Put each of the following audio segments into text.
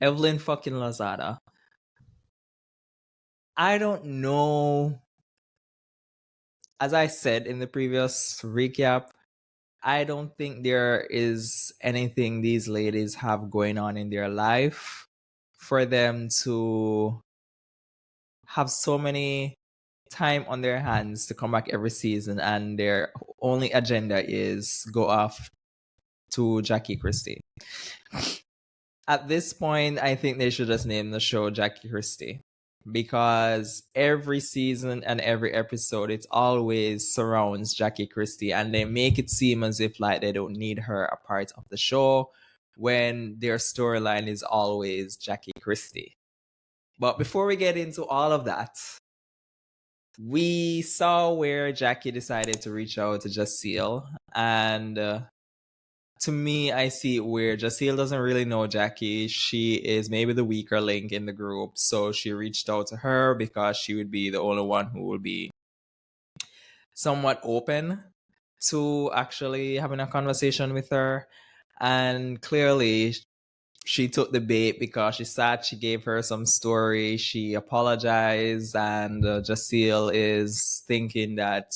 Evelyn fucking Lazada. I don't know. As I said in the previous recap, I don't think there is anything these ladies have going on in their life for them to have so many time on their hands to come back every season and their only agenda is go off to Jackie Christie. At this point, I think they should just name the show Jackie Christie because every season and every episode it always surrounds Jackie Christie and they make it seem as if like they don't need her a part of the show when their storyline is always Jackie Christie. But before we get into all of that, we saw where Jackie decided to reach out to Jaceel and to me, I see it where Jaceel doesn't really know Jackie. She is maybe the weaker link in the group. So she reached out to her because she would be the only one who will be somewhat open to actually having a conversation with her. And clearly, she took the bait because she sat, she gave her some story, she apologized, and Jaceel is thinking that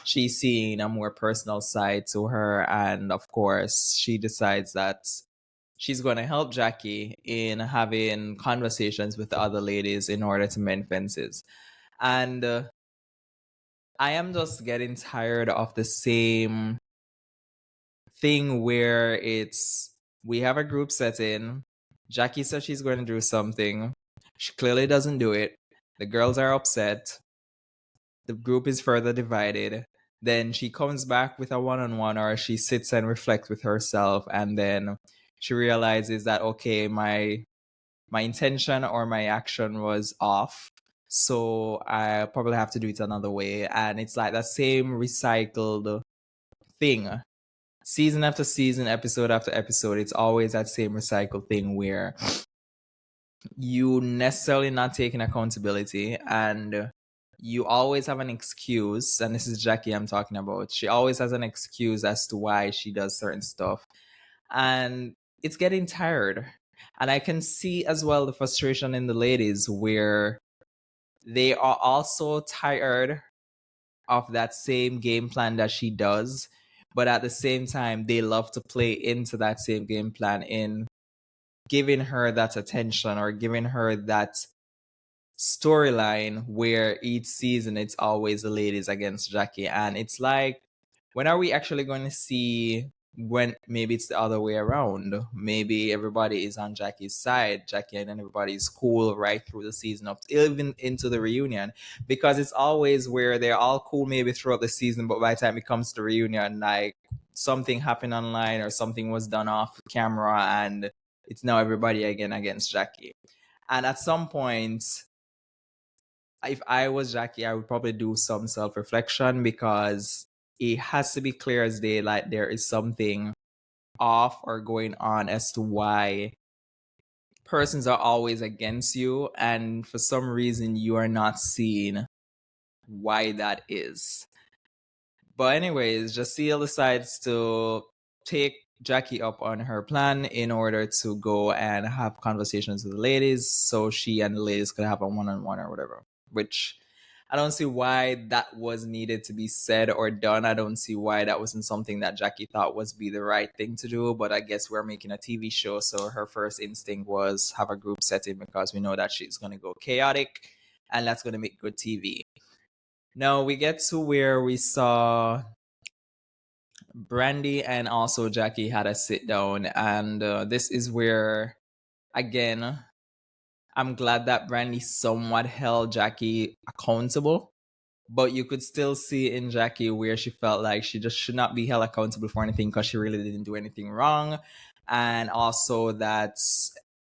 she's seeing a more personal side to her. And of course, she decides that she's going to help Jackie in having conversations with the other ladies in order to mend fences. And I am just getting tired of the same thing where it's we have a group setting. Jackie says she's going to do something. She clearly doesn't do it. The girls are upset. The group is further divided. Then she comes back with a one-on-one or she sits and reflects with herself and then she realizes that okay, my intention or my action was off. So I probably have to do it another way. And it's like that same recycled thing season after season, episode after episode, it's always that same recycled thing where you necessarily not taking accountability and you always have an excuse. And this is Jackie I'm talking about. She always has an excuse as to why she does certain stuff. And it's getting tired. And I can see as well the frustration in the ladies where they are also tired of that same game plan that she does. But at the same time, they love to play into that same game plan in giving her that attention or giving her that storyline where each season it's always the ladies against Jackie. And it's like, when are we actually going to see when maybe it's the other way around? Maybe everybody is on Jackie's side, Jackie and everybody's cool right through the season of even into the reunion. Because it's always where they're all cool maybe throughout the season, but by the time it comes to reunion, like something happened online or something was done off camera and it's now everybody again against Jackie. And at some point, if I was Jackie, I would probably do some self reflection because it has to be clear as day like there is something off or going on as to why persons are always against you and for some reason you are not seeing why that is. But anyways, Jaceel decides to take Jackie up on her plan in order to go and have conversations with the ladies so she and the ladies could have a one-on-one or whatever, which I don't see why that was needed to be said or done. I don't see why that wasn't something that Jackie thought was be the right thing to do, but I guess we're making a TV show, so her first instinct was have a group setting because we know that she's going to go chaotic and that's going to make good TV. Now we get to where we saw Brandy and also Jackie had a sit down, and this is where, again, I'm glad that Brandy somewhat held Jackie accountable, but you could still see in Jackie where she felt like she just should not be held accountable for anything because she really didn't do anything wrong, and also that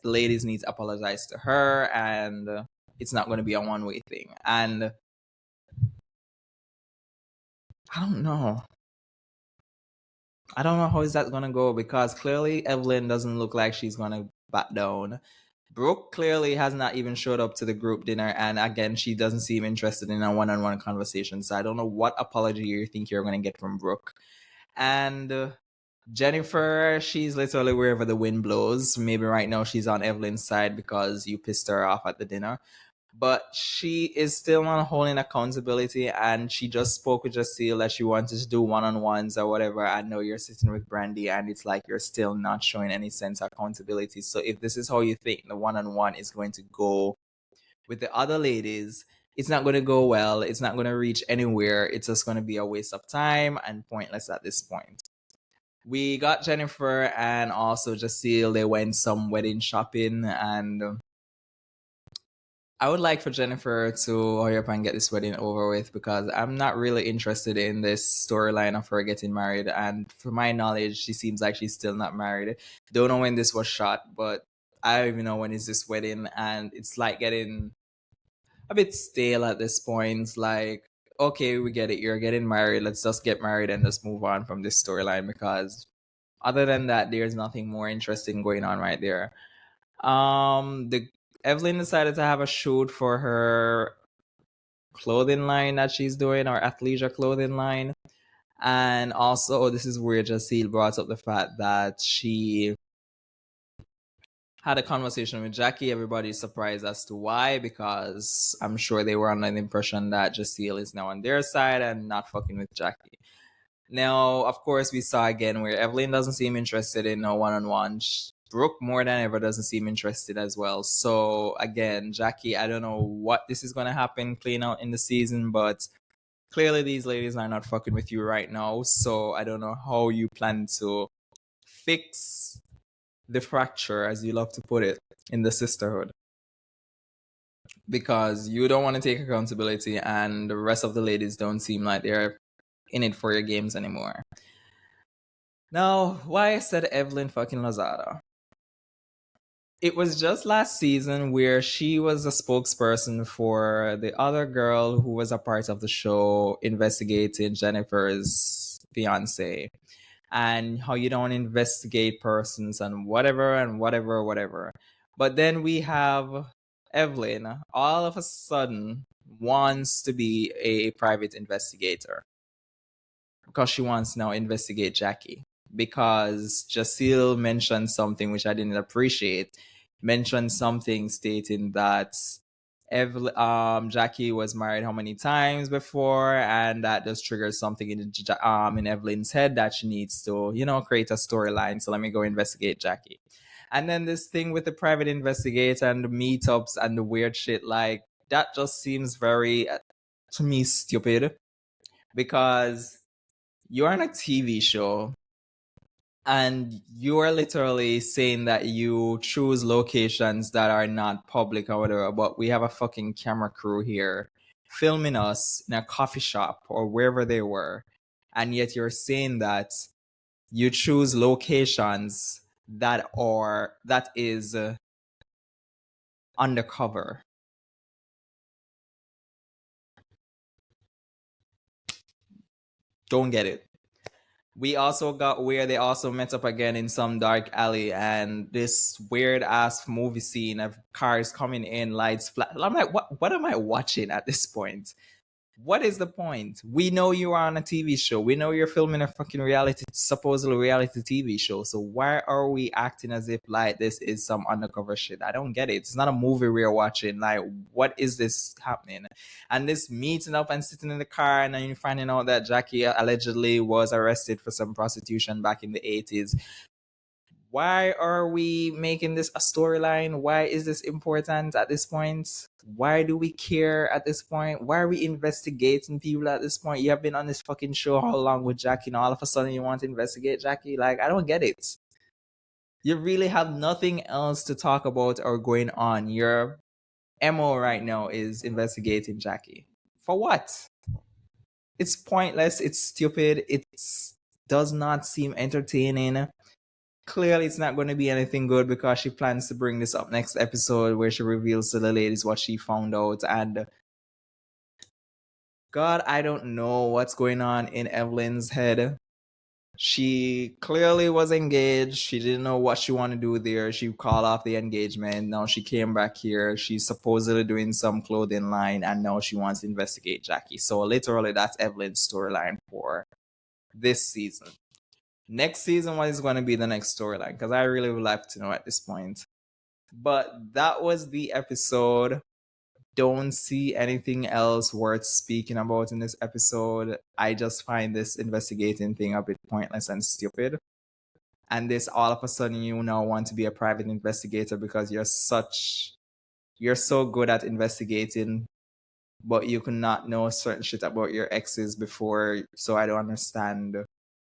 the ladies need to apologize to her, and it's not going to be a one-way thing. And I don't know. I don't know how is that gonna go because clearly Evelyn doesn't look like she's gonna back down. Brooke clearly has not even showed up to the group dinner, and again, she doesn't seem interested in a one-on-one conversation. So I don't know what apology you think you're gonna get from Brooke. And Jennifer, she's literally wherever the wind blows. Maybe right now she's on Evelyn's side because you pissed her off at the dinner. But she is still not holding accountability, and she just spoke with Jaceel that she wanted to do one-on-ones or whatever. I know you're sitting with Brandy, and it's like you're still not showing any sense of accountability. So if this is how you think the one-on-one is going to go with the other ladies, it's not going to go well. It's not going to reach anywhere. It's just going to be a waste of time and pointless at this point. We got Jennifer and also Jaceel. They went some wedding shopping, and I would like for Jennifer to hurry up and get this wedding over with because I'm not really interested in this storyline of her getting married. And for my knowledge, she seems like she's still not married. Don't know when this was shot, but I don't even know when is this wedding. And it's like getting a bit stale at this point. Like, okay, we get it. You're getting married. Let's just get married and just move on from this storyline because other than that, there's nothing more interesting going on right there. The Evelyn decided to have a shoot for her clothing line that she's doing, or athleisure clothing line. And also, this is where Jaceel brought up the fact that she had a conversation with Jackie. Everybody's surprised as to why, because I'm sure they were under the impression that Jaceel is now on their side and not fucking with Jackie. Now, of course, we saw again where Evelyn doesn't seem interested in a one-on-one. Brooke, more than ever, doesn't seem interested as well. So, again, Jackie, I don't know what this is going to happen playing out in the season, but clearly these ladies are not fucking with you right now. So, I don't know how you plan to fix the fracture, as you love to put it, in the sisterhood. Because you don't want to take accountability, and the rest of the ladies don't seem like they're in it for your games anymore. Now, why I said Evelyn fucking Lozada? It was just last season where she was a spokesperson for the other girl who was a part of the show investigating Jennifer's fiance, and how you don't investigate persons and whatever and whatever, whatever. But then we have Evelyn all of a sudden wants to be a private investigator because she wants to now investigate Jackie. Because Jaceel mentioned something which I didn't appreciate. Mentioned something stating that Jackie was married how many times before, and that just triggers something in Evelyn's head that she needs to, create a storyline. So let me go investigate Jackie. And then this thing with the private investigator and the meetups and the weird shit, like that just seems very, to me, stupid. Because you're on a TV show and you're literally saying that you choose locations that are not public or whatever, but we have a fucking camera crew here filming us in a coffee shop or wherever they were, and yet you're saying that you choose locations that is undercover. Don't get it. We also got where they also met up again in some dark alley, and this weird ass movie scene of cars coming in, lights flat. I'm like, what am I watching at this point? What is the point? We know you are on a TV show. We know you're filming a fucking supposedly reality TV show. So why are we acting as if like this is some undercover shit? I don't get it. It's not a movie we're watching. Like, what is this happening? And this meeting up and sitting in the car, and then you're finding out that Jackie allegedly was arrested for some prostitution back in the 80s. Why are we making this a storyline? Why is this important at this point? Why do we care at this point? Why are we investigating people at this point? You have been on this fucking show how long with Jackie, and all of a sudden you want to investigate Jackie? Like, I don't get it. You really have nothing else to talk about or going on. Your MO right now is investigating Jackie. For what? It's pointless. It's stupid. It does not seem entertaining. Clearly it's not going to be anything good because she plans to bring this up next episode where she reveals to the ladies what she found out. And God, I don't know what's going on in Evelyn's head. She clearly was engaged. She didn't know what she wanted to do there. She called off the engagement. Now she came back here. She's supposedly doing some clothing line, and now she wants to investigate Jackie. So literally that's Evelyn's storyline for this season. next season, what is going to be the next storyline? Because I really would like to know at this point. But that was the episode. Don't see anything else worth speaking about in this episode. I just find this investigating thing a bit pointless and stupid. And this all of a sudden you now want to be a private investigator because you're so good at investigating, but you could not know certain shit about your exes before. So I don't understand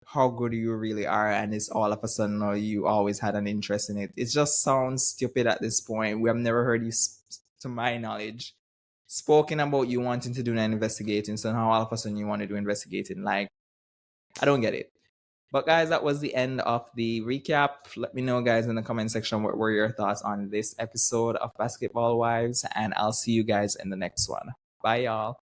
how good you really are, and it's all of a sudden you always had an interest in it. It just sounds stupid at this point. We have never heard you, to my knowledge, spoken about you wanting to do an investigating. So now all of a sudden you want to do investigating. Like, I don't get it. But guys, that was the end of the recap. Let me know, guys, in the comment section what were your thoughts on this episode of Basketball Wives, and I'll see you guys in the next one. Bye, y'all.